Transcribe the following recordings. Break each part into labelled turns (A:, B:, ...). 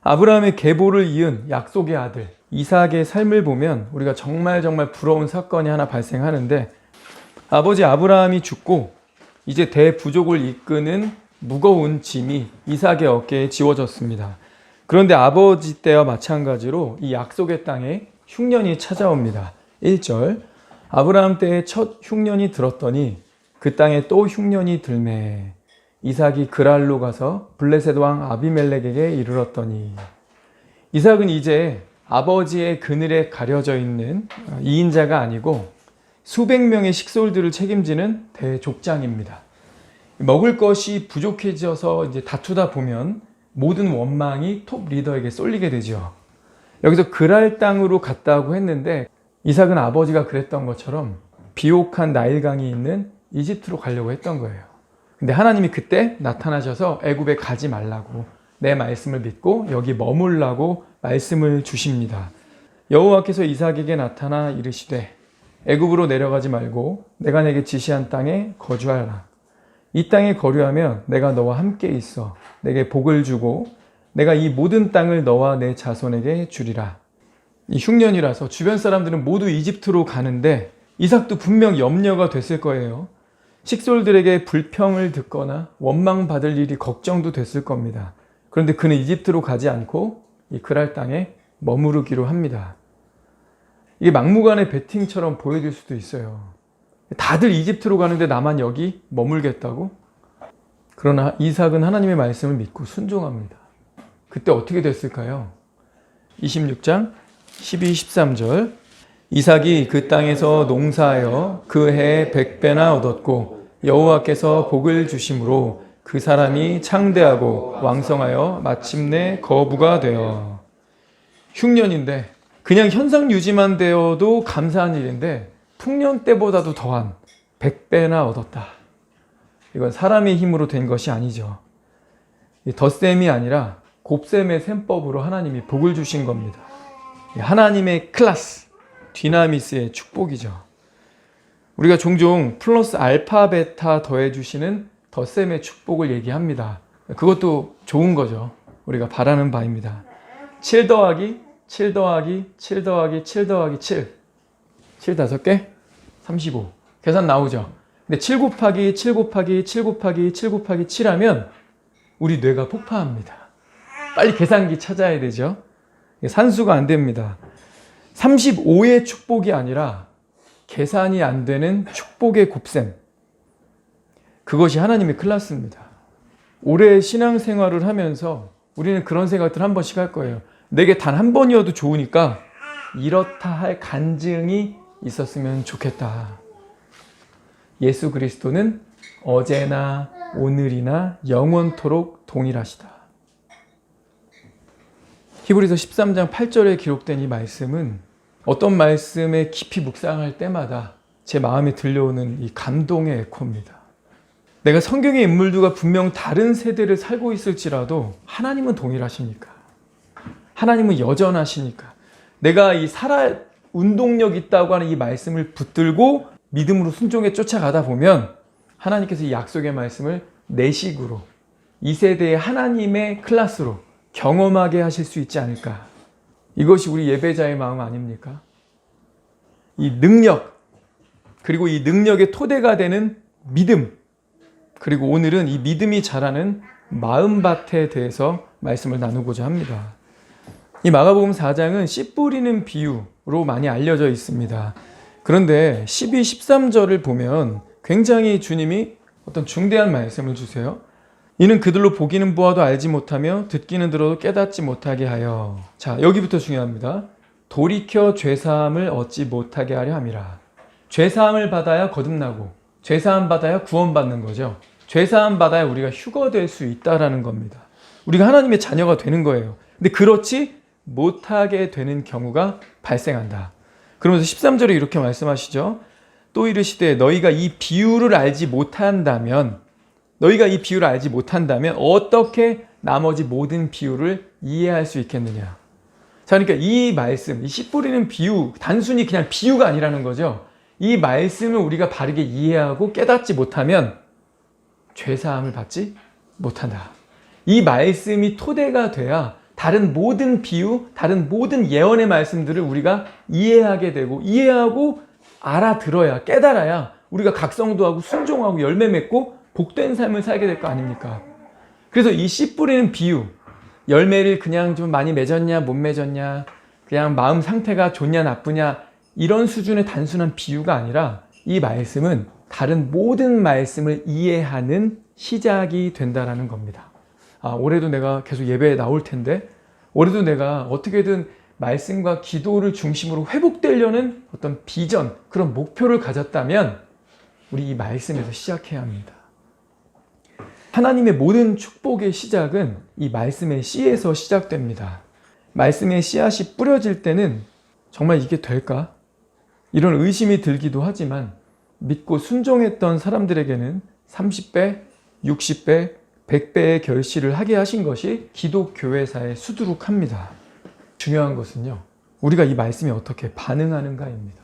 A: 아브라함의 계보를 이은 약속의 아들 이삭의 삶을 보면 우리가 정말 부러운 사건이 하나 발생하는데, 아버지 아브라함이 죽고 이제 대부족을 이끄는 무거운 짐이 이삭의 어깨에 지워졌습니다. 그런데 아버지 때와 마찬가지로 이 약속의 땅에 흉년이 찾아옵니다. 1절, 아브라함 때에 첫 흉년이 들었더니 그 땅에 또 흉년이 들매 이삭이 그랄로 가서 블레셋 왕 아비멜렉에게 이르렀더니. 이삭은 이제 아버지의 그늘에 가려져 있는 2인자가 아니고 수백 명의 식솔들을 책임지는 대족장입니다. 먹을 것이 부족해져서 이제 다투다 보면 모든 원망이 톱 리더에게 쏠리게 되죠. 여기서 그랄 땅으로 갔다고 했는데, 이삭은 아버지가 그랬던 것처럼 비옥한 나일강이 있는 이집트로 가려고 했던 거예요. 근데 하나님이 그때 나타나셔서 애굽에 가지 말라고, 내 말씀을 믿고 여기 머물라고 말씀을 주십니다. 여호와께서 이삭에게 나타나 이르시되 애굽으로 내려가지 말고 내가 내게 지시한 땅에 거주하라. 이 땅에 거류하면 내가 너와 함께 있어 내게 복을 주고 내가 이 모든 땅을 너와 내 자손에게 주리라. 이 흉년이라서 주변 사람들은 모두 이집트로 가는데 이삭도 분명 염려가 됐을 거예요. 식솔들에게 불평을 듣거나 원망받을 일이 걱정도 됐을 겁니다. 그런데 그는 이집트로 가지 않고 이 그랄 땅에 머무르기로 합니다. 이게 막무가내 배팅처럼 보여질 수도 있어요. 다들 이집트로 가는데 나만 여기 머물겠다고? 그러나 이삭은 하나님의 말씀을 믿고 순종합니다. 그때 어떻게 됐을까요? 26장 12, 13절, 이삭이 그 땅에서 농사하여 그 해에 100배나 얻었고 여호와께서 복을 주심으로 그 사람이 창대하고 왕성하여 마침내 거부가 되어. 흉년인데 그냥 현상 유지만 되어도 감사한 일인데 풍년 때보다도 더한 100배나 얻었다. 이건 사람의 힘으로 된 것이 아니죠. 덧셈이 아니라 곱셈의 셈법으로 하나님이 복을 주신 겁니다. 하나님의 클래스, 디나미스의 축복이죠. 우리가 종종 플러스 알파, 베타 더해주시는 덧셈의 축복을 얘기합니다. 그것도 좋은 거죠. 우리가 바라는 바입니다. 7 더하기 7 더하기 7 더하기 7 더하기 7. 7 5개? 35. 계산 나오죠. 근데 7 곱하기 7 곱하기 7 곱하기 7 곱하기 7 하면 우리 뇌가 폭파합니다. 빨리 계산기 찾아야 되죠. 산수가 안 됩니다. 35의 축복이 아니라 계산이 안 되는 축복의 곱셈. 그것이 하나님의 클래스입니다. 오래 신앙생활을 하면서 우리는 그런 생각들 한 번씩 할 거예요. 내게 단 한 번이어도 좋으니까 이렇다 할 간증이 있었으면 좋겠다. 예수 그리스도는 어제나 오늘이나 영원토록 동일하시다. 히브리서 13장 8절에 기록된 이 말씀은 어떤 말씀에 깊이 묵상할 때마다 제 마음에 들려오는 이 감동의 에코입니다. 내가 성경의 인물들과 분명 다른 세대를 살고 있을지라도 하나님은 동일하시니까, 하나님은 여전하시니까, 내가 이 살아 운동력 있다고 하는 이 말씀을 붙들고 믿음으로 순종에 쫓아가다 보면 하나님께서 이 약속의 말씀을 내 식으로, 이 세대의 하나님의 클래스로 경험하게 하실 수 있지 않을까. 이것이 우리 예배자의 마음 아닙니까? 이 능력, 그리고 이 능력의 토대가 되는 믿음, 그리고 오늘은 이 믿음이 자라는 마음밭에 대해서 말씀을 나누고자 합니다. 이 마가복음 4장은 씨 뿌리는 비유로 많이 알려져 있습니다. 그런데 12, 13절을 보면 굉장히 주님이 어떤 중대한 말씀을 주세요. 이는 그들로 보기는 보아도 알지 못하며 듣기는 들어도 깨닫지 못하게 하여. 자, 여기부터 중요합니다. 돌이켜 죄사함을 얻지 못하게 하려 함이라. 죄사함을 받아야 거듭나고 죄사함 받아야 구원받는 거죠. 죄사함 받아야 우리가 휴거될 수 있다라는 겁니다. 우리가 하나님의 자녀가 되는 거예요. 근데 그렇지 못하게 되는 경우가 발생한다. 그러면서 13절에 이렇게 말씀하시죠. 또 이르시되 너희가 이 비유를 알지 못한다면, 너희가 이 비유를 알지 못한다면 어떻게 나머지 모든 비유를 이해할 수 있겠느냐. 자, 그러니까 이 말씀, 이 씨 뿌리는 비유, 단순히 그냥 비유가 아니라는 거죠. 이 말씀을 우리가 바르게 이해하고 깨닫지 못하면 죄사함을 받지 못한다. 이 말씀이 토대가 돼야 다른 모든 비유, 다른 모든 예언의 말씀들을 우리가 이해하게 되고 이해하고 알아들어야, 깨달아야 우리가 각성도 하고 순종하고 열매 맺고 복된 삶을 살게 될 거 아닙니까? 그래서 이 씨 뿌리는 비유, 열매를 그냥 좀 많이 맺었냐 못 맺었냐, 그냥 마음 상태가 좋냐 나쁘냐 이런 수준의 단순한 비유가 아니라 이 말씀은 다른 모든 말씀을 이해하는 시작이 된다라는 겁니다. 올해도 내가 계속 예배에 나올 텐데 올해도 내가 어떻게든 말씀과 기도를 중심으로 회복되려는 어떤 비전, 그런 목표를 가졌다면 우리 이 말씀에서 시작해야 합니다. 하나님의 모든 축복의 시작은 이 말씀의 씨에서 시작됩니다. 말씀의 씨앗이 뿌려질 때는 정말 이게 될까? 이런 의심이 들기도 하지만 믿고 순종했던 사람들에게는 30배, 60배, 100배의 결실을 하게 하신 것이 기독교회사의 수두룩합니다. 중요한 것은요, 우리가 이 말씀에 어떻게 반응하는가입니다.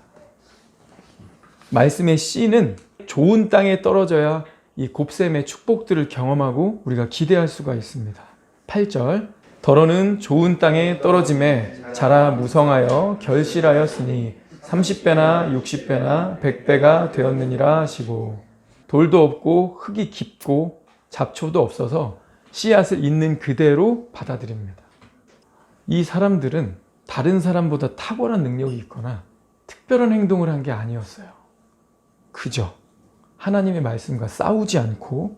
A: 말씀의 씨는 좋은 땅에 떨어져야 이 곱셈의 축복들을 경험하고 우리가 기대할 수가 있습니다. 8절, 더러는 좋은 땅에 떨어짐에 자라 무성하여 결실하였으니 30배나 60배나 100배가 되었느니라 하시고, 돌도 없고 흙이 깊고 잡초도 없어서 씨앗을 있는 그대로 받아들입니다. 이 사람들은 다른 사람보다 탁월한 능력이 있거나 특별한 행동을 한 게 아니었어요. 그저 하나님의 말씀과 싸우지 않고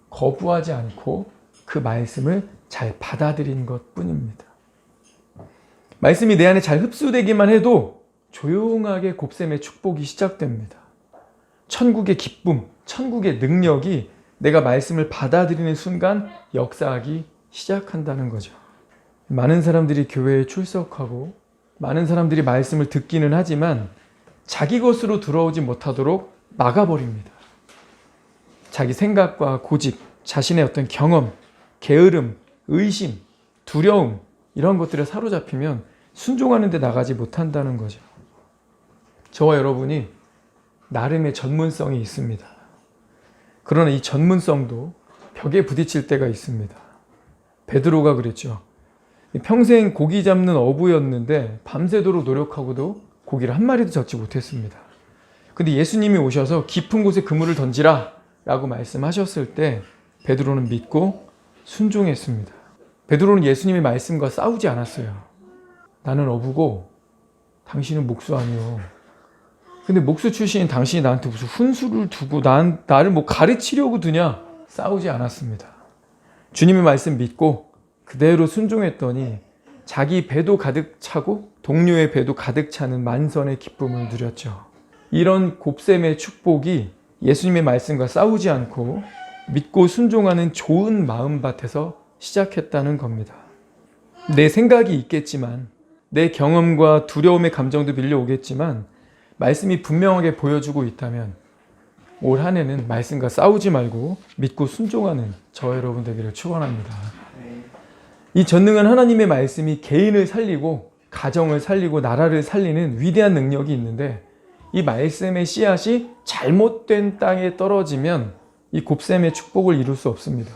A: 거부하지 않고 그 말씀을 잘 받아들인 것 뿐입니다. 말씀이 내 안에 잘 흡수되기만 해도 조용하게 곱셈의 축복이 시작됩니다. 천국의 기쁨, 천국의 능력이 내가 말씀을 받아들이는 순간 역사하기 시작한다는 거죠. 많은 사람들이 교회에 출석하고 많은 사람들이 말씀을 듣기는 하지만 자기 것으로 들어오지 못하도록 막아버립니다. 자기 생각과 고집, 자신의 어떤 경험, 게으름, 의심, 두려움 이런 것들에 사로잡히면 순종하는 데 나가지 못한다는 거죠. 저와 여러분이 나름의 전문성이 있습니다. 그러나 이 전문성도 벽에 부딪힐 때가 있습니다. 베드로가 그랬죠. 평생 고기 잡는 어부였는데 밤새도록 노력하고도 고기를 한 마리도 잡지 못했습니다. 근데 예수님이 오셔서 깊은 곳에 그물을 던지라 라고 말씀하셨을 때 베드로는 믿고 순종했습니다. 베드로는 예수님의 말씀과 싸우지 않았어요. 나는 어부고 당신은 목수 아니요. 근데 목수 출신인 당신이 나한테 무슨 훈수를 두고 나를 뭐 가르치려고 드냐? 싸우지 않았습니다. 주님의 말씀 믿고 그대로 순종했더니 자기 배도 가득 차고 동료의 배도 가득 차는 만선의 기쁨을 누렸죠. 이런 곱셈의 축복이 예수님의 말씀과 싸우지 않고 믿고 순종하는 좋은 마음밭에서 시작했다는 겁니다. 내 생각이 있겠지만 내 경험과 두려움의 감정도 밀려오겠지만 말씀이 분명하게 보여주고 있다면 올 한 해는 말씀과 싸우지 말고 믿고 순종하는 저 여러분 되기를 축원합니다. 이 전능한 하나님의 말씀이 개인을 살리고 가정을 살리고 나라를 살리는 위대한 능력이 있는데 이 말씀의 씨앗이 잘못된 땅에 떨어지면 이 곱셈의 축복을 이룰 수 없습니다.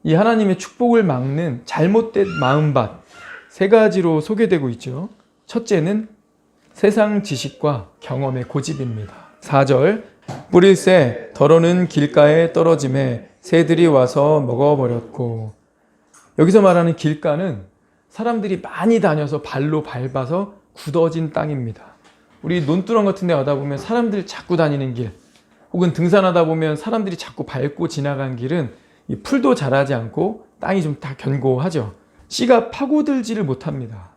A: 이 하나님의 축복을 막는 잘못된 마음밭 세 가지로 소개되고 있죠. 첫째는 세상 지식과 경험의 고집입니다. 4절, 뿌릴새 더러는 길가에 떨어짐에 새들이 와서 먹어버렸고, 여기서 말하는 길가는 사람들이 많이 다녀서 발로 밟아서 굳어진 땅입니다. 우리 논두렁 같은 데 가다 보면 사람들이 자꾸 다니는 길, 혹은 등산하다 보면 사람들이 자꾸 밟고 지나간 길은 이 풀도 자라지 않고 땅이 좀 다 견고하죠. 씨가 파고들지를 못합니다.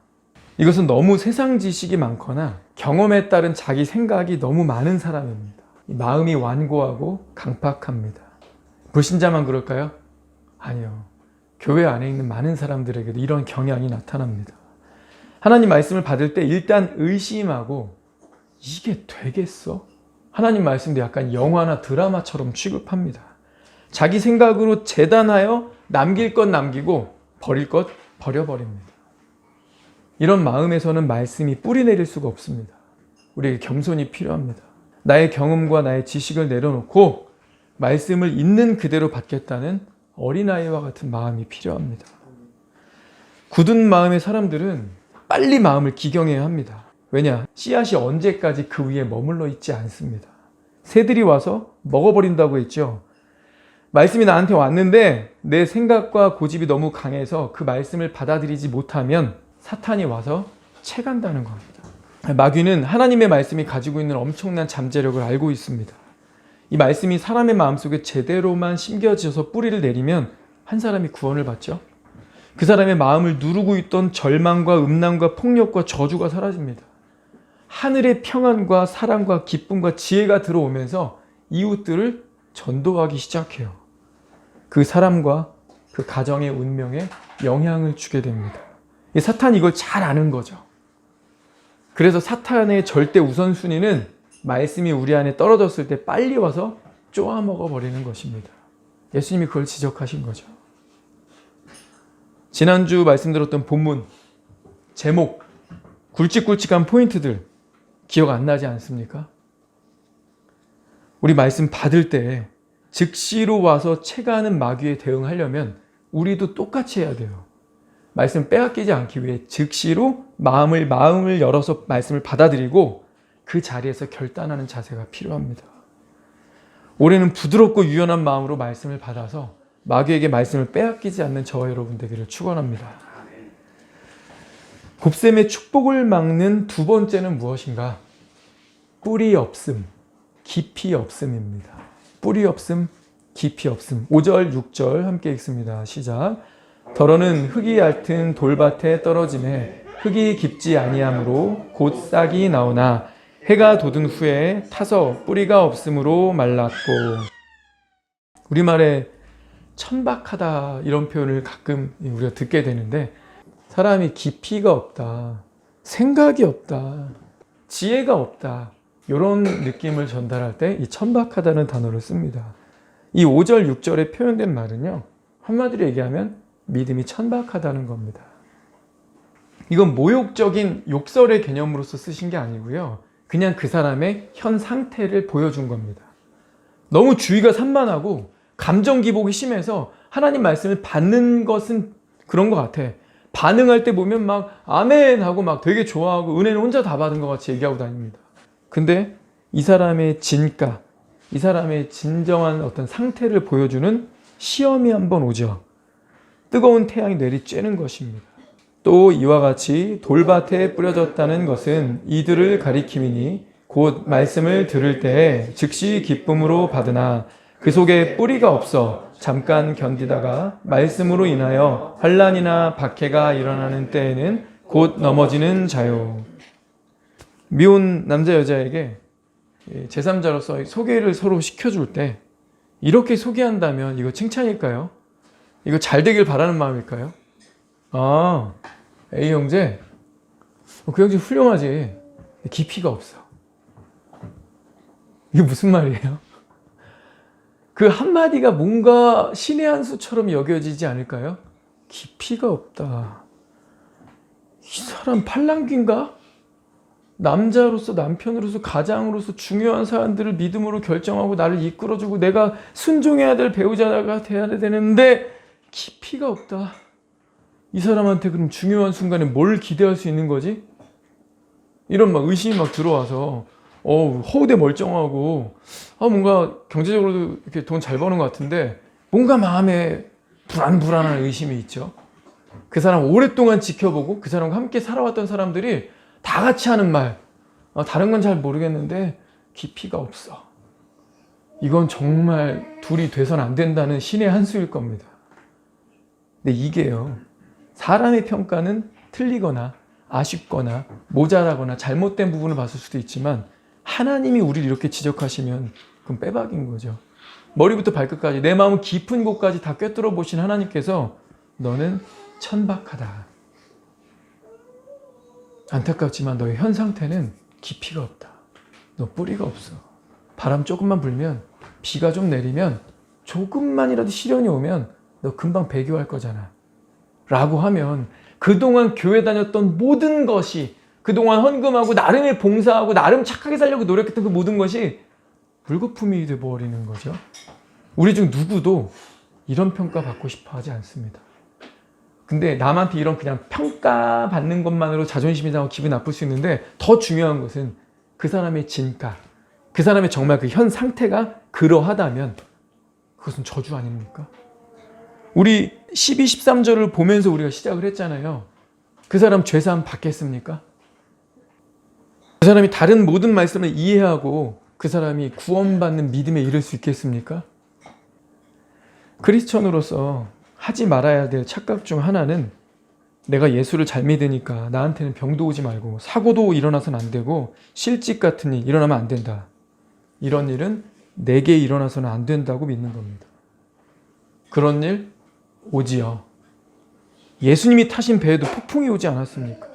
A: 이것은 너무 세상 지식이 많거나 경험에 따른 자기 생각이 너무 많은 사람입니다. 마음이 완고하고 강팍합니다. 불신자만 그럴까요? 아니요. 교회 안에 있는 많은 사람들에게도 이런 경향이 나타납니다. 하나님 말씀을 받을 때 일단 의심하고 이게 되겠어? 하나님 말씀도 약간 영화나 드라마처럼 취급합니다. 자기 생각으로 재단하여 남길 것 남기고 버릴 것 버려버립니다. 이런 마음에서는 말씀이 뿌리 내릴 수가 없습니다. 우리에게 겸손이 필요합니다. 나의 경험과 나의 지식을 내려놓고 말씀을 있는 그대로 받겠다는 어린아이와 같은 마음이 필요합니다. 굳은 마음의 사람들은 빨리 마음을 기경해야 합니다. 왜냐? 씨앗이 언제까지 그 위에 머물러 있지 않습니다. 새들이 와서 먹어버린다고 했죠. 말씀이 나한테 왔는데 내 생각과 고집이 너무 강해서 그 말씀을 받아들이지 못하면 사탄이 와서 채간다는 겁니다. 마귀는 하나님의 말씀이 가지고 있는 엄청난 잠재력을 알고 있습니다. 이 말씀이 사람의 마음속에 제대로만 심겨져서 뿌리를 내리면 한 사람이 구원을 받죠. 그 사람의 마음을 누르고 있던 절망과 음란과 폭력과 저주가 사라집니다. 하늘의 평안과 사랑과 기쁨과 지혜가 들어오면서 이웃들을 전도하기 시작해요. 그 사람과 그 가정의 운명에 영향을 주게 됩니다. 사탄이 이걸 잘 아는 거죠. 그래서 사탄의 절대 우선순위는 말씀이 우리 안에 떨어졌을 때 빨리 와서 쪼아먹어 버리는 것입니다. 예수님이 그걸 지적하신 거죠. 지난주 말씀드렸던 본문, 제목, 굵직굵직한 포인트들 기억 안 나지 않습니까? 우리 말씀 받을 때 즉시로 와서 채가하는 마귀에 대응하려면 우리도 똑같이 해야 돼요. 말씀 빼앗기지 않기 위해 즉시로 마음을 열어서 말씀을 받아들이고 그 자리에서 결단하는 자세가 필요합니다. 올해는 부드럽고 유연한 마음으로 말씀을 받아서 마귀에게 말씀을 빼앗기지 않는 저와 여러분 되기를 축원합니다. 곱셈의 축복을 막는 두 번째는 무엇인가? 뿌리 없음, 깊이 없음입니다. 뿌리 없음, 깊이 없음. 5절, 6절 함께 읽습니다. 시작. 더러는 흙이 얇은 돌밭에 떨어짐에 흙이 깊지 아니하므로 곧 싹이 나오나 해가 돋은 후에 타서 뿌리가 없으므로 말랐고. 우리말에 천박하다 이런 표현을 가끔 우리가 듣게 되는데 사람이 깊이가 없다, 생각이 없다, 지혜가 없다 이런 느낌을 전달할 때 이 천박하다는 단어를 씁니다. 이 5절, 6절에 표현된 말은요, 한마디로 얘기하면 믿음이 천박하다는 겁니다. 이건 모욕적인 욕설의 개념으로서 쓰신 게 아니고요, 그냥 그 사람의 현 상태를 보여준 겁니다. 너무 주의가 산만하고 감정 기복이 심해서 하나님 말씀을 받는 것은 그런 것 같아. 반응할 때 보면 막 아멘 하고 막 되게 좋아하고 은혜는 혼자 다 받은 것 같이 얘기하고 다닙니다. 근데 이 사람의 진가, 이 사람의 진정한 어떤 상태를 보여주는 시험이 한번 오죠. 뜨거운 태양이 내리쬐는 것입니다. 또 이와 같이 돌밭에 뿌려졌다는 것은 이들을 가리킴이니 곧 말씀을 들을 때에 즉시 기쁨으로 받으나 그 속에 뿌리가 없어 잠깐 견디다가 말씀으로 인하여 환난이나 박해가 일어나는 때에는 곧 넘어지는 자요. 미혼 남자 여자에게 제3자로서 소개를 서로 시켜줄 때 이렇게 소개한다면 이거 칭찬일까요? 이거 잘 되길 바라는 마음일까요? 아, A 형제, 그 형제 훌륭하지. 깊이가 없어. 이게 무슨 말이에요? 그 한마디가 뭔가 신의 한 수처럼 여겨지지 않을까요? 깊이가 없다. 이 사람 팔랑귀인가? 남자로서, 남편으로서, 가장으로서 중요한 사람들을 믿음으로 결정하고 나를 이끌어주고 내가 순종해야 될 배우자가 돼야 되는데 깊이가 없다. 이 사람한테 그럼 중요한 순간에 뭘 기대할 수 있는 거지? 이런 막 의심이 막 들어와서 허우대 멀쩡하고 뭔가 경제적으로도 이렇게 돈 잘 버는 것 같은데 뭔가 마음에 불안한 의심이 있죠. 그 사람 오랫동안 지켜보고 그 사람과 함께 살아왔던 사람들이 다 같이 하는 말, 다른 건 잘 모르겠는데 깊이가 없어. 이건 정말 둘이 돼선 안 된다는 신의 한 수일 겁니다. 근데 이게요, 사람의 평가는 틀리거나 아쉽거나 모자라거나 잘못된 부분을 봤을 수도 있지만 하나님이 우리를 이렇게 지적하시면 그건 빼박인 거죠. 머리부터 발끝까지 내 마음 깊은 곳까지 다 꿰뚫어 보신 하나님께서 너는 천박하다. 안타깝지만 너의 현 상태는 깊이가 없다. 너 뿌리가 없어. 바람 조금만 불면, 비가 좀 내리면, 조금만이라도 시련이 오면 너 금방 배교할 거잖아. 라고 하면 그동안 교회 다녔던 모든 것이, 그동안 헌금하고 나름의 봉사하고 나름 착하게 살려고 노력했던 그 모든 것이 물거품이 되어버리는 거죠. 우리 중 누구도 이런 평가 받고 싶어 하지 않습니다. 근데 남한테 이런 그냥 평가받는 것만으로 자존심이 상하고 기분 나쁠 수 있는데 더 중요한 것은 그 사람의 진가, 그 사람의 정말 그 현 상태가 그러하다면 그것은 저주 아닙니까? 우리 12, 13절을 보면서 우리가 시작을 했잖아요. 그 사람 죄사함 받겠습니까? 그 사람이 다른 모든 말씀을 이해하고 그 사람이 구원받는 믿음에 이를 수 있겠습니까? 크리스천으로서 하지 말아야 될 착각 중 하나는 내가 예수를 잘 믿으니까 나한테는 병도 오지 말고 사고도 일어나서는 안 되고 실직 같은 일 일어나면 안 된다. 이런 일은 내게 일어나서는 안 된다고 믿는 겁니다. 그런 일 오지요. 예수님이 타신 배에도 폭풍이 오지 않았습니까?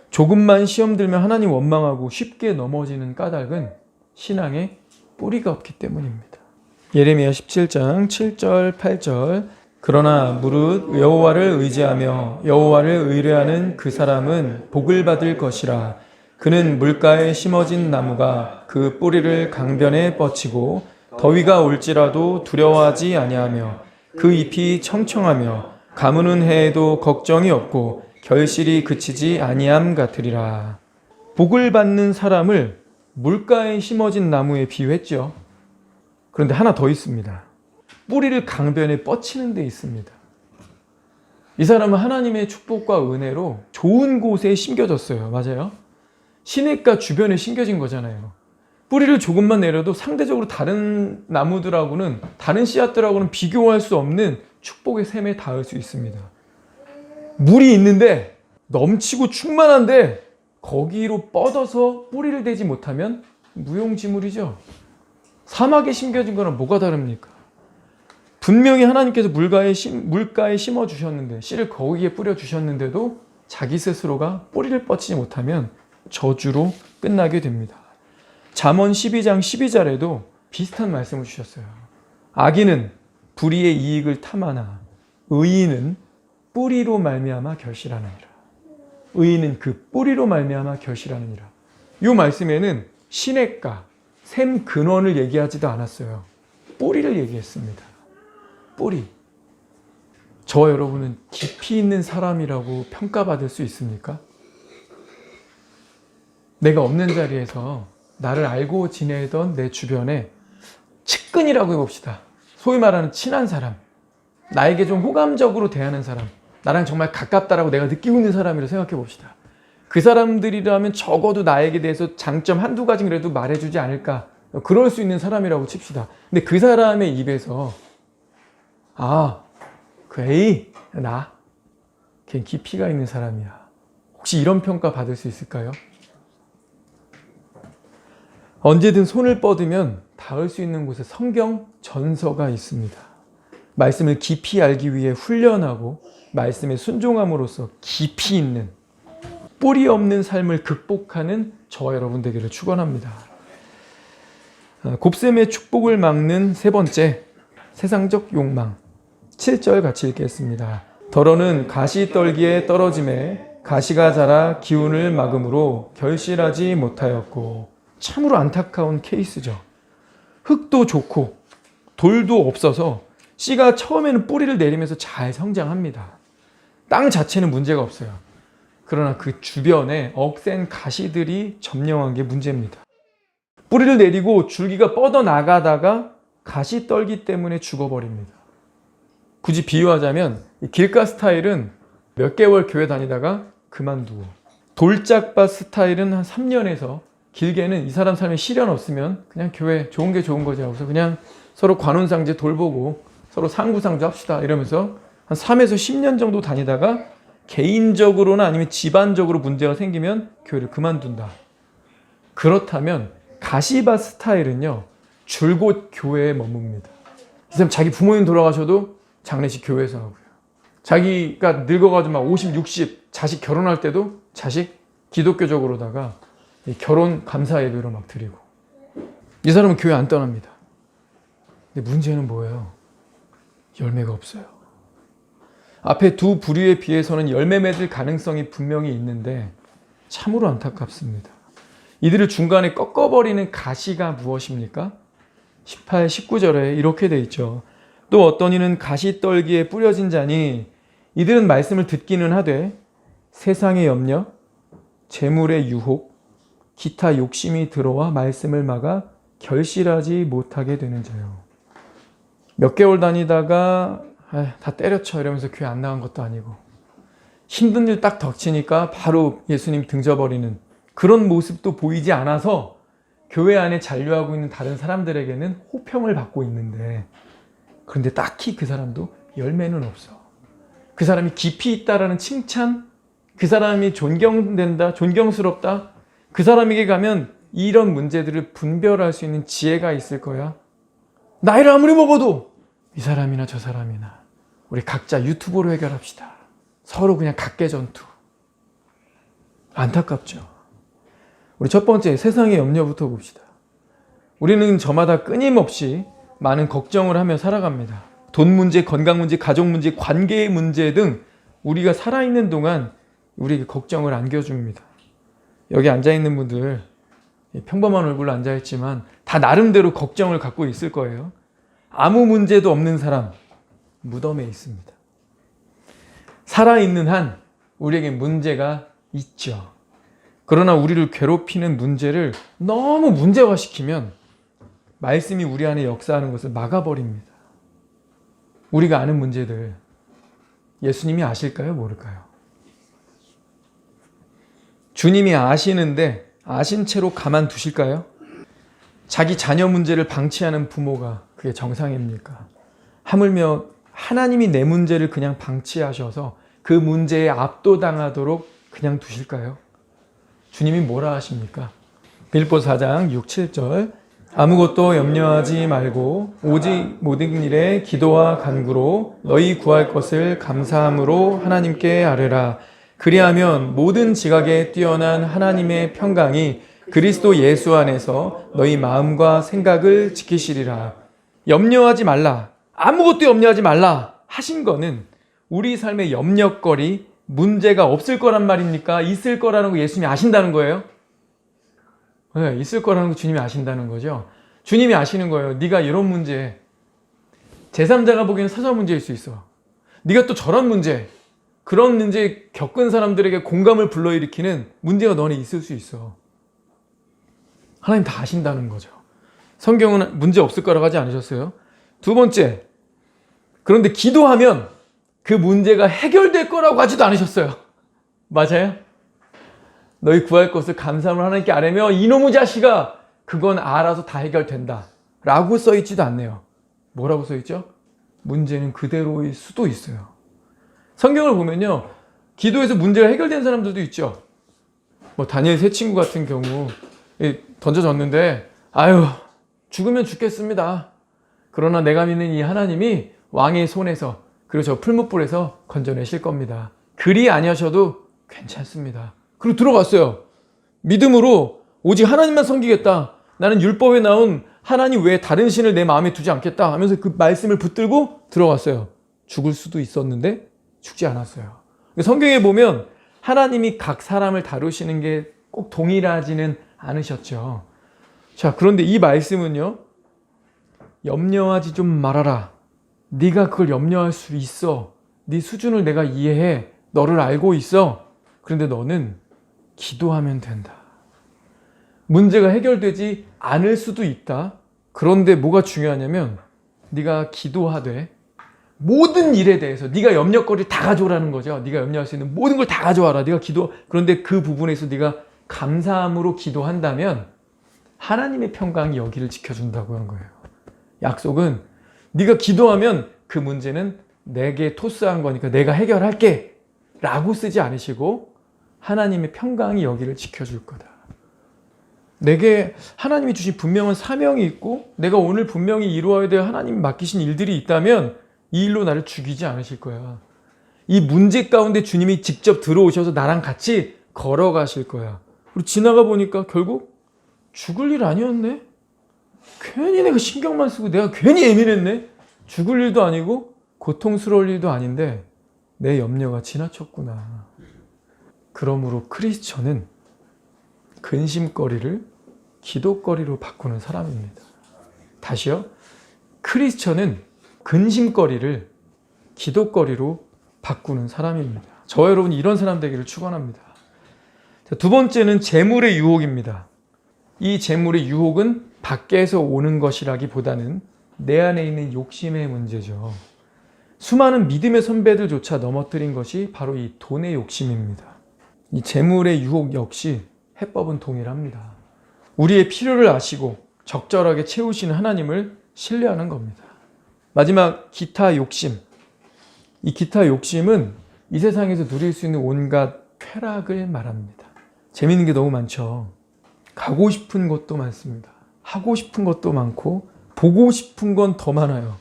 A: 조금만 시험 들면 하나님 원망하고 쉽게 넘어지는 까닭은 신앙에 뿌리가 없기 때문입니다. 예레미야 17장 7절 8절 그러나 무릇 여호와를 의지하며 여호와를 의뢰하는 그 사람은 복을 받을 것이라. 그는 물가에 심어진 나무가 그 뿌리를 강변에 뻗치고 더위가 올지라도 두려워하지 아니하며 그 잎이 청청하며 가무는 해에도 걱정이 없고 결실이 그치지 아니함 같으리라. 복을 받는 사람을 물가에 심어진 나무에 비유했죠. 그런데 하나 더 있습니다. 뿌리를 강변에 뻗치는 데 있습니다. 이 사람은 하나님의 축복과 은혜로 좋은 곳에 심겨졌어요. 맞아요? 시냇가 주변에 심겨진 거잖아요. 뿌리를 조금만 내려도 상대적으로 다른 나무들하고는 다른 씨앗들하고는 비교할 수 없는 축복의 샘에 닿을 수 있습니다. 물이 있는데 넘치고 충만한데 거기로 뻗어서 뿌리를 대지 못하면 무용지물이죠. 사막에 심겨진 거랑 뭐가 다릅니까? 분명히 하나님께서 물가에 심어주셨는데 씨를 거기에 뿌려주셨는데도 자기 스스로가 뿌리를 뻗치지 못하면 저주로 끝나게 됩니다. 잠언 12장 12절에도 비슷한 말씀을 주셨어요. 악인은 불의의 이익을 탐하나 의인은 뿌리로 말미암아 결실하느니라. 의인은 그 뿌리로 말미암아 결실하느니라. 이 말씀에는 시냇가, 샘 근원을 얘기하지도 않았어요. 뿌리를 얘기했습니다. 뿌리. 저와 여러분은 깊이 있는 사람이라고 평가받을 수 있습니까? 내가 없는 자리에서 나를 알고 지내던 내 주변에 측근이라고 해봅시다. 소위 말하는 친한 사람, 나에게 좀 호감적으로 대하는 사람, 나랑 정말 가깝다라고 내가 느끼고 있는 사람이라고 생각해 봅시다. 그 사람들이라면 적어도 나에게 대해서 장점 한두 가지라도 말해주지 않을까. 그럴 수 있는 사람이라고 칩시다. 근데 그 사람의 입에서 그 A, 걔 깊이가 있는 사람이야. 혹시 이런 평가 받을 수 있을까요? 언제든 손을 뻗으면 닿을 수 있는 곳에 성경 전서가 있습니다. 말씀을 깊이 알기 위해 훈련하고 말씀에 순종함으로써 깊이 있는 뿌리 없는 삶을 극복하는 저와 여러분 되기를 축원합니다. 곱셈의 축복을 막는 세 번째, 세상적 욕망. 7절 같이 읽겠습니다. 더러는 가시떨기에 떨어짐에 가시가 자라 기운을 막음으로 결실하지 못하였고. 참으로 안타까운 케이스죠. 흙도 좋고 돌도 없어서 씨가 처음에는 뿌리를 내리면서 잘 성장합니다. 땅 자체는 문제가 없어요. 그러나 그 주변에 억센 가시들이 점령한 게 문제입니다. 뿌리를 내리고 줄기가 뻗어나가다가 가시떨기 때문에 죽어버립니다. 굳이 비유하자면 길가 스타일은 몇 개월 교회 다니다가 그만두고, 돌짝밭 스타일은 한 3년에서 길게는 이 사람 삶에 시련 없으면 그냥 교회 좋은 게 좋은 거지 하고서 그냥 서로 관혼상제 돌보고 서로 상구상조 합시다 이러면서 한 3에서 10년 정도 다니다가 개인적으로나 아니면 집안적으로 문제가 생기면 교회를 그만둔다. 그렇다면 가시밭 스타일은요, 줄곧 교회에 머뭅니다. 이 사람 자기 부모님 돌아가셔도 장례식 교회에서 하고요. 자기가 늙어가지고 막 50, 60 자식 결혼할 때도 자식 기독교적으로다가 결혼 감사 예배로 막 드리고. 이 사람은 교회 안 떠납니다. 근데 문제는 뭐예요? 열매가 없어요. 앞에 두 부류에 비해서는 열매 맺을 가능성이 분명히 있는데 참으로 안타깝습니다. 이들을 중간에 꺾어버리는 가시가 무엇입니까? 18, 19절에 이렇게 돼 있죠. 또 어떤 이는 가시떨기에 뿌려진 자니 이들은 말씀을 듣기는 하되 세상의 염려, 재물의 유혹, 기타 욕심이 들어와 말씀을 막아 결실하지 못하게 되는 자요. 몇 개월 다니다가 다 때려쳐 이러면서 교회 안 나간 것도 아니고 힘든 일 딱 닥치니까 바로 예수님 등져버리는 그런 모습도 보이지 않아서 교회 안에 잔류하고 있는 다른 사람들에게는 호평을 받고 있는데, 그런데 딱히 그 사람도 열매는 없어. 그 사람이 깊이 있다라는 칭찬, 그 사람이 존경된다, 존경스럽다, 그 사람에게 가면 이런 문제들을 분별할 수 있는 지혜가 있을 거야. 나이를 아무리 먹어도 이 사람이나 저 사람이나 우리 각자 유튜브로 해결합시다. 서로 그냥 각계전투. 안타깝죠. 우리 첫 번째, 세상의 염려부터 봅시다. 우리는 저마다 끊임없이 많은 걱정을 하며 살아갑니다. 돈 문제, 건강 문제, 가족 문제, 관계의 문제 등 우리가 살아있는 동안 우리에게 걱정을 안겨줍니다. 여기 앉아있는 분들 평범한 얼굴로 앉아있지만 다 나름대로 걱정을 갖고 있을 거예요. 아무 문제도 없는 사람 무덤에 있습니다. 살아있는 한 우리에게 문제가 있죠. 그러나 우리를 괴롭히는 문제를 너무 문제화시키면 말씀이 우리 안에 역사하는 것을 막아버립니다. 우리가 아는 문제들 예수님이 아실까요? 모를까요? 주님이 아시는데 아신 채로 가만두실까요? 자기 자녀 문제를 방치하는 부모가 그게 정상입니까? 하물며 하나님이 내 문제를 그냥 방치하셔서 그 문제에 압도당하도록 그냥 두실까요? 주님이 뭐라 하십니까? 빌립보서 4장 6, 7절 아무것도 염려하지 말고 오직 모든 일에 기도와 간구로 너희 구할 것을 감사함으로 하나님께 아뢰라. 그리하면 모든 지각에 뛰어난 하나님의 평강이 그리스도 예수 안에서 너희 마음과 생각을 지키시리라. 염려하지 말라. 아무것도 염려하지 말라 하신 거는 우리 삶의 염려거리, 문제가 없을 거란 말입니까? 있을 거라는 거 예수님이 아신다는 거예요? 네, 있을 거라는 거 주님이 아신다는 거죠. 주님이 아시는 거예요. 네가 이런 문제, 제3자가 보기에는 사소한 문제일 수 있어. 네가 또 저런 문제, 그런 문제 겪은 사람들에게 공감을 불러일으키는 문제가 너네 있을 수 있어. 하나님 다 아신다는 거죠. 성경은 문제 없을 거라고 하지 않으셨어요? 두 번째, 그런데 기도하면 그 문제가 해결될 거라고 하지도 않으셨어요. 맞아요? 너희 구할 것을 감사함을 하나님께 아뢰며 이놈의 자식아 그건 알아서 다 해결된다 라고 써있지도 않네요. 뭐라고 써있죠? 문제는 그대로일 수도 있어요. 성경을 보면요, 기도에서 문제가 해결된 사람들도 있죠. 뭐 다니엘 세 친구 같은 경우 던져졌는데 아유 죽으면 죽겠습니다. 그러나 내가 믿는 이 하나님이 왕의 손에서 그리고 저 풀무불에서 건져내실 겁니다. 그리 아니하셔도 괜찮습니다. 그리고 들어갔어요. 믿음으로 오직 하나님만 섬기겠다. 나는 율법에 나온 하나님 외에 다른 신을 내 마음에 두지 않겠다 하면서 그 말씀을 붙들고 들어갔어요. 죽을 수도 있었는데 죽지 않았어요. 성경에 보면 하나님이 각 사람을 다루시는 게 꼭 동일하지는 않으셨죠. 자, 그런데 이 말씀은요, 염려하지 좀 말아라. 네가 그걸 염려할 수 있어. 네 수준을 내가 이해해. 너를 알고 있어. 그런데 너는 기도하면 된다. 문제가 해결되지 않을 수도 있다. 그런데 뭐가 중요하냐면 네가 기도하되 모든 일에 대해서 네가 염려거리 다 가져오라는 거죠. 네가 염려할 수 있는 모든 걸 다 가져와라. 네가 그런데 그 부분에서 네가 감사함으로 기도한다면 하나님의 평강이 여기를 지켜준다고 하는 거예요. 약속은 네가 기도하면 그 문제는 내게 토스한 거니까 내가 해결할게 라고 쓰지 않으시고 하나님의 평강이 여기를 지켜줄 거다. 내게 하나님이 주신 분명한 사명이 있고 내가 오늘 분명히 이루어야 될 하나님이 맡기신 일들이 있다면 이 일로 나를 죽이지 않으실 거야. 이 문제 가운데 주님이 직접 들어오셔서 나랑 같이 걸어가실 거야. 그리고 지나가 보니까 결국 죽을 일 아니었네? 괜히 내가 신경만 쓰고 내가 괜히 예민했네? 죽을 일도 아니고 고통스러울 일도 아닌데 내 염려가 지나쳤구나. 그러므로 크리스천은 근심거리를 기도거리로 바꾸는 사람입니다. 다시요. 크리스천은 근심거리를 기도거리로 바꾸는 사람입니다. 저와 여러분이 이런 사람 되기를 축원합니다. 자, 두 번째는 재물의 유혹입니다. 이 재물의 유혹은 밖에서 오는 것이라기보다는 내 안에 있는 욕심의 문제죠. 수많은 믿음의 선배들조차 넘어뜨린 것이 바로 이 돈의 욕심입니다. 이 재물의 유혹 역시 해법은 동일합니다. 우리의 필요를 아시고 적절하게 채우시는 하나님을 신뢰하는 겁니다. 마지막, 기타 욕심. 이 기타 욕심은 이 세상에서 누릴 수 있는 온갖 쾌락을 말합니다. 재밌는 게 너무 많죠. 가고 싶은 것도 많습니다. 하고 싶은 것도 많고 보고 싶은 건 더 많아요.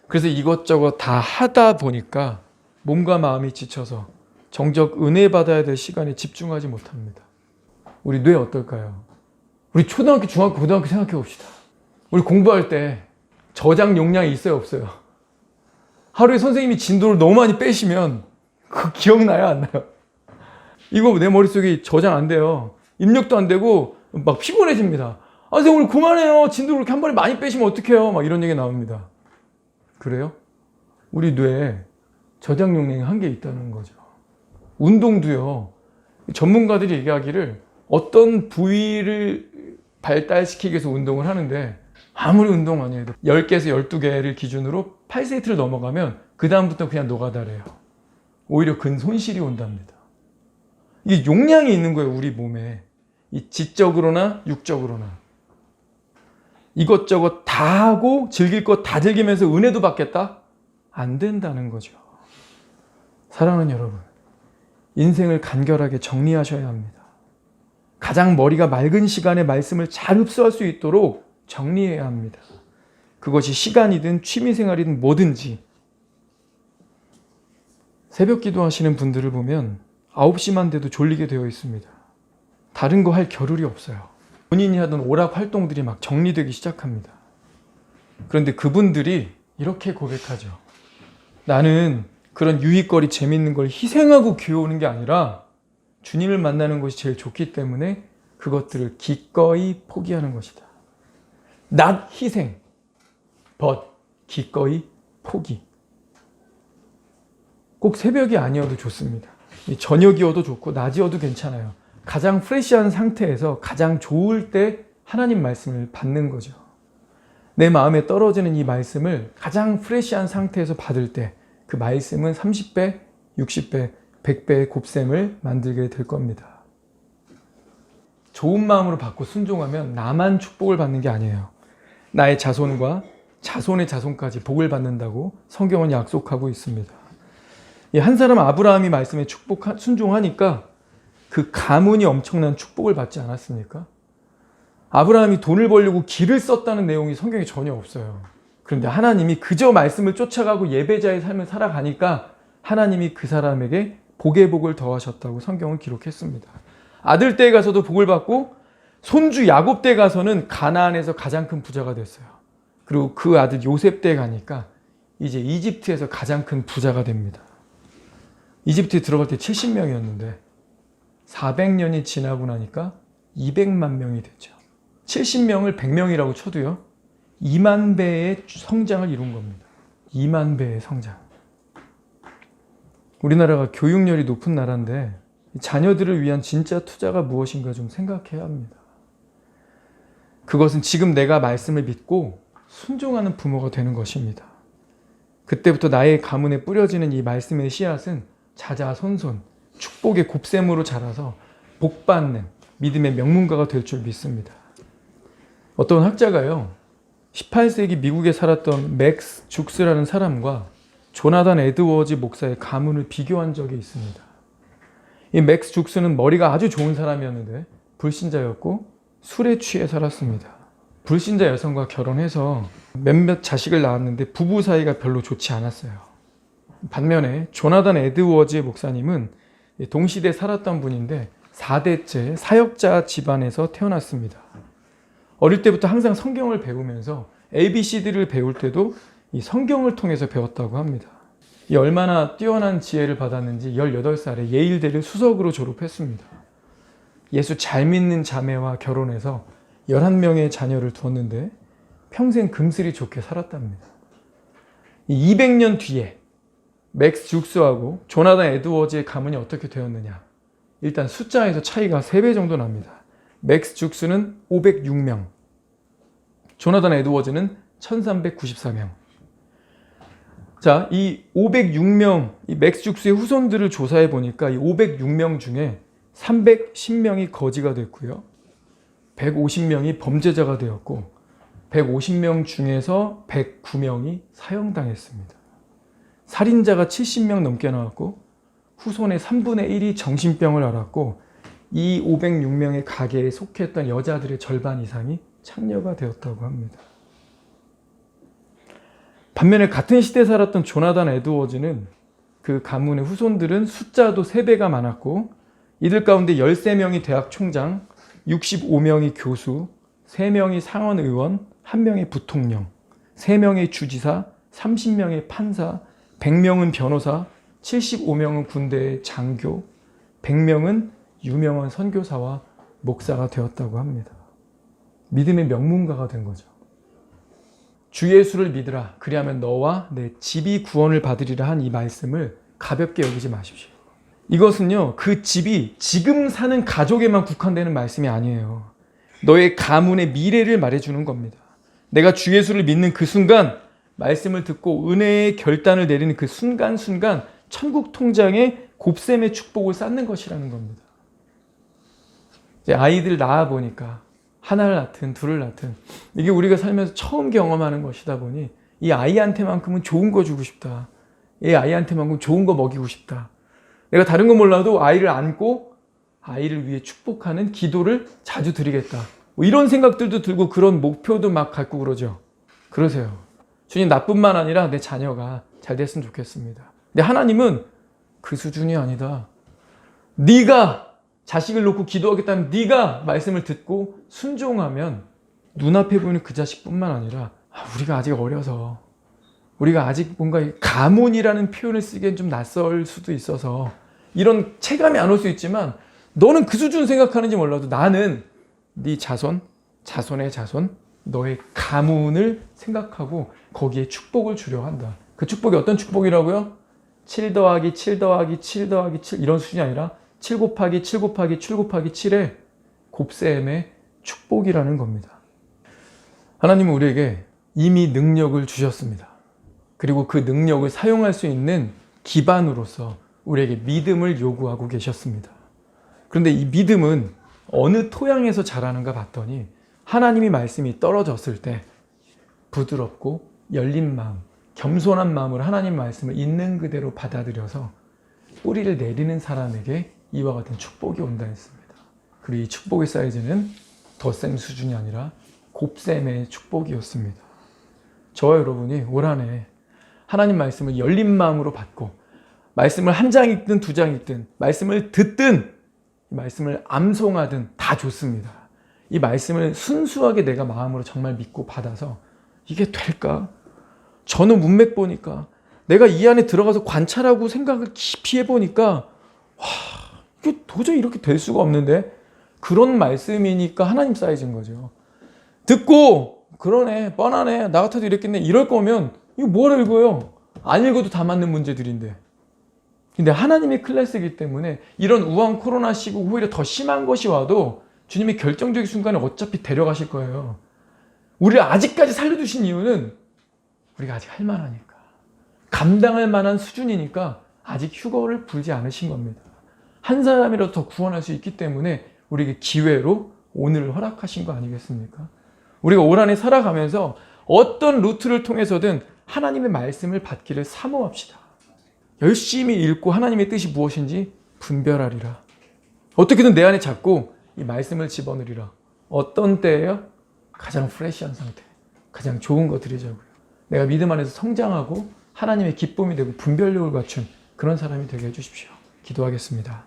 A: 그래서 이것저것 다 하다 보니까 몸과 마음이 지쳐서 정작 은혜 받아야 될 시간에 집중하지 못합니다. 우리 뇌 어떨까요? 우리 초등학교, 중학교, 고등학교 생각해 봅시다. 우리 공부할 때 저장 용량이 있어요, 없어요? 하루에 선생님이 진도를 너무 많이 빼시면 그거 기억나요, 안 나요? 이거 내 머릿속에 저장 안 돼요. 입력도 안 되고 막 피곤해집니다. 아, 선생님 우리 그만해요. 진도를 그렇게 한 번에 많이 빼시면 어떡해요? 막 이런 얘기 나옵니다. 그래요? 우리 뇌에 저장 용량이 한계 있다는 거죠. 운동도요. 전문가들이 얘기하기를 어떤 부위를 발달시키기 위해서 운동을 하는데 아무리 운동 많이 해도 10개에서 12개를 기준으로 8세트를 넘어가면 그 다음부터 그냥 노가다래요. 오히려 근손실이 온답니다. 이게 용량이 있는 거예요, 우리 몸에. 이 지적으로나 육적으로나. 이것저것 다 하고 즐길 것 다 즐기면서 은혜도 받겠다? 안 된다는 거죠. 사랑하는 여러분, 인생을 간결하게 정리하셔야 합니다. 가장 머리가 맑은 시간에 말씀을 잘 흡수할 수 있도록 정리해야 합니다. 그것이 시간이든 취미생활이든 뭐든지. 새벽 기도하시는 분들을 보면 9시만 돼도 졸리게 되어 있습니다. 다른 거 할 겨를이 없어요. 본인이 하던 오락 활동들이 막 정리되기 시작합니다. 그런데 그분들이 이렇게 고백하죠. 나는 그런 유익거리 재밌는 걸 희생하고 교회 오는 게 아니라 주님을 만나는 것이 제일 좋기 때문에 그것들을 기꺼이 포기하는 것이다. not 희생, but 기꺼이 포기. 꼭 새벽이 아니어도 좋습니다. 저녁이어도 좋고 낮이어도 괜찮아요. 가장 프레시한 상태에서 가장 좋을 때 하나님 말씀을 받는 거죠. 내 마음에 떨어지는 이 말씀을 가장 프레시한 상태에서 받을 때 그 말씀은 30배, 60배, 100배의 곱셈을 만들게 될 겁니다. 좋은 마음으로 받고 순종하면 나만 축복을 받는 게 아니에요. 나의 자손과 자손의 자손까지 복을 받는다고 성경은 약속하고 있습니다. 한 사람 아브라함이 말씀에 순종하니까 그 가문이 엄청난 축복을 받지 않았습니까? 아브라함이 돈을 벌려고 길을 썼다는 내용이 성경에 전혀 없어요. 그런데 하나님이 그저 말씀을 쫓아가고 예배자의 삶을 살아가니까 하나님이 그 사람에게 복의 복을 더하셨다고 성경은 기록했습니다. 아들 때에 가서도 복을 받고 손주 야곱 때에 가서는 가나안에서 가장 큰 부자가 됐어요. 그리고 그 아들 요셉 때에 가니까 이제 이집트에서 가장 큰 부자가 됩니다. 이집트에 들어갈 때 70명이었는데 400년이 지나고 나니까 200만 명이 됐죠. 70명을 100명이라고 쳐도요. 2만 배의 성장을 이룬 겁니다. 2만 배의 성장. 우리나라가 교육열이 높은 나라인데 자녀들을 위한 진짜 투자가 무엇인가 좀 생각해야 합니다. 그것은 지금 내가 말씀을 믿고 순종하는 부모가 되는 것입니다. 그때부터 나의 가문에 뿌려지는 이 말씀의 씨앗은 자자손손 축복의 곱셈으로 자라서 복받는 믿음의 명문가가 될 줄 믿습니다. 어떤 학자가요, 18세기 미국에 살았던 맥스 죽스라는 사람과 조나단 에드워즈 목사의 가문을 비교한 적이 있습니다. 이 맥스 죽스는 머리가 아주 좋은 사람이었는데 불신자였고 술에 취해 살았습니다. 불신자 여성과 결혼해서 몇몇 자식을 낳았는데 부부 사이가 별로 좋지 않았어요. 반면에 조나단 에드워즈 목사님은 동시대에 살았던 분인데 4대째 사역자 집안에서 태어났습니다. 어릴 때부터 항상 성경을 배우면서 ABCD를 배울 때도 이 성경을 통해서 배웠다고 합니다. 이 얼마나 뛰어난 지혜를 받았는지 18살에 예일대를 수석으로 졸업했습니다. 예수 잘 믿는 자매와 결혼해서 11명의 자녀를 두었는데 평생 금슬이 좋게 살았답니다. 200년 뒤에 맥스 죽스하고 조나단 에드워즈의 가문이 어떻게 되었느냐. 일단 숫자에서 차이가 3배 정도 납니다. 맥스 죽스는 506명, 조나단 에드워즈는 1394명. 자, 이 506명, 이 맥스 죽스의 후손들을 조사해 보니까 이 506명 중에 310명이 거지가 됐고요. 150명이 범죄자가 되었고 150명 중에서 109명이 사형당했습니다. 살인자가 70명 넘게 나왔고 후손의 3분의 1이 정신병을 앓았고 이 506명의 가게에 속했던 여자들의 절반 이상이 창녀가 되었다고 합니다. 반면에 같은 시대에 살았던 조나단 에드워즈는 그 가문의 후손들은 숫자도 3배가 많았고 이들 가운데 13명이 대학 총장, 65명이 교수, 3명이 상원의원, 1명이 부통령, 3명의 주지사, 30명의 판사, 100명은 변호사, 75명은 군대의 장교, 100명은 유명한 선교사와 목사가 되었다고 합니다. 믿음의 명문가가 된 거죠. 주 예수를 믿으라. 그리하면 너와 내 집이 구원을 받으리라 한 이 말씀을 가볍게 여기지 마십시오. 이것은요, 그 집이 지금 사는 가족에만 국한되는 말씀이 아니에요. 너의 가문의 미래를 말해주는 겁니다. 내가 주 예수를 믿는 그 순간, 말씀을 듣고 은혜의 결단을 내리는 그 순간순간 천국 통장에 곱셈의 축복을 쌓는 것이라는 겁니다. 이제 아이들 낳아보니까 하나를 낳든 둘을 낳든 이게 우리가 살면서 처음 경험하는 것이다 보니 이 아이한테만큼은 좋은 거 주고 싶다. 이 아이한테만큼 좋은 거 먹이고 싶다. 내가 다른 건 몰라도 아이를 안고 아이를 위해 축복하는 기도를 자주 드리겠다. 뭐 이런 생각들도 들고 그런 목표도 막 갖고 그러죠. 그러세요. 주님, 나뿐만 아니라 내 자녀가 잘 됐으면 좋겠습니다. 근데 하나님은 그 수준이 아니다. 네가 자식을 놓고 기도하겠다는 네가 말씀을 듣고 순종하면 눈앞에 보이는 그 자식뿐만 아니라 우리가 아직 어려서 우리가 아직 뭔가 가문이라는 표현을 쓰기엔 좀 낯설 수도 있어서 이런 체감이 안 올 수 있지만 너는 그 수준 생각하는지 몰라도 나는 네 자손, 자손의 자손, 너의 가문을 생각하고 거기에 축복을 주려 한다. 그 축복이 어떤 축복이라고요? 7 더하기 7 더하기 7 더하기 7 이런 수준이 아니라 7 곱하기 7 곱하기 7 곱하기 7의 곱셈의 축복이라는 겁니다. 하나님은 우리에게 이미 능력을 주셨습니다. 그리고 그 능력을 사용할 수 있는 기반으로서 우리에게 믿음을 요구하고 계셨습니다. 그런데 이 믿음은 어느 토양에서 자라는가 봤더니 하나님의 말씀이 떨어졌을 때 부드럽고 열린 마음, 겸손한 마음으로 하나님 말씀을 있는 그대로 받아들여서 뿌리를 내리는 사람에게 이와 같은 축복이 온다 했습니다. 그리고 이 축복의 사이즈는 덧셈 수준이 아니라 곱셈의 축복이었습니다. 저와 여러분이 올 한 해 하나님 말씀을 열린 마음으로 받고 말씀을 한 장 읽든 두 장 읽든 말씀을 듣든 말씀을 암송하든 다 좋습니다. 이 말씀을 순수하게 내가 마음으로 정말 믿고 받아서 이게 될까? 저는 문맥 보니까 내가 이 안에 들어가서 관찰하고 생각을 깊이 해보니까 와, 이게 도저히 이렇게 될 수가 없는데 그런 말씀이니까 하나님 사이즈인 거죠. 듣고 그러네, 뻔하네, 나 같아도 이랬겠네 이럴 거면 이거 뭐라 읽어요? 안 읽어도 다 맞는 문제들인데. 근데 하나님의 클래스이기 때문에 이런 우한 코로나 시국 오히려 더 심한 것이 와도 주님의 결정적인 순간에 어차피 데려가실 거예요. 우리를 아직까지 살려두신 이유는 우리가 아직 할 만하니까. 감당할 만한 수준이니까 아직 휴거를 불지 않으신 겁니다. 한 사람이라도 더 구원할 수 있기 때문에 우리에게 기회로 오늘을 허락하신 거 아니겠습니까? 우리가 올 한 해 살아가면서 어떤 루트를 통해서든 하나님의 말씀을 받기를 사모합시다. 열심히 읽고 하나님의 뜻이 무엇인지 분별하리라. 어떻게든 내 안에 잡고 이 말씀을 집어넣으리라. 어떤 때예요? 가장 프레시한 상태, 가장 좋은 거 드리자고요. 내가 믿음 안에서 성장하고 하나님의 기쁨이 되고 분별력을 갖춘 그런 사람이 되게 해주십시오. 기도하겠습니다.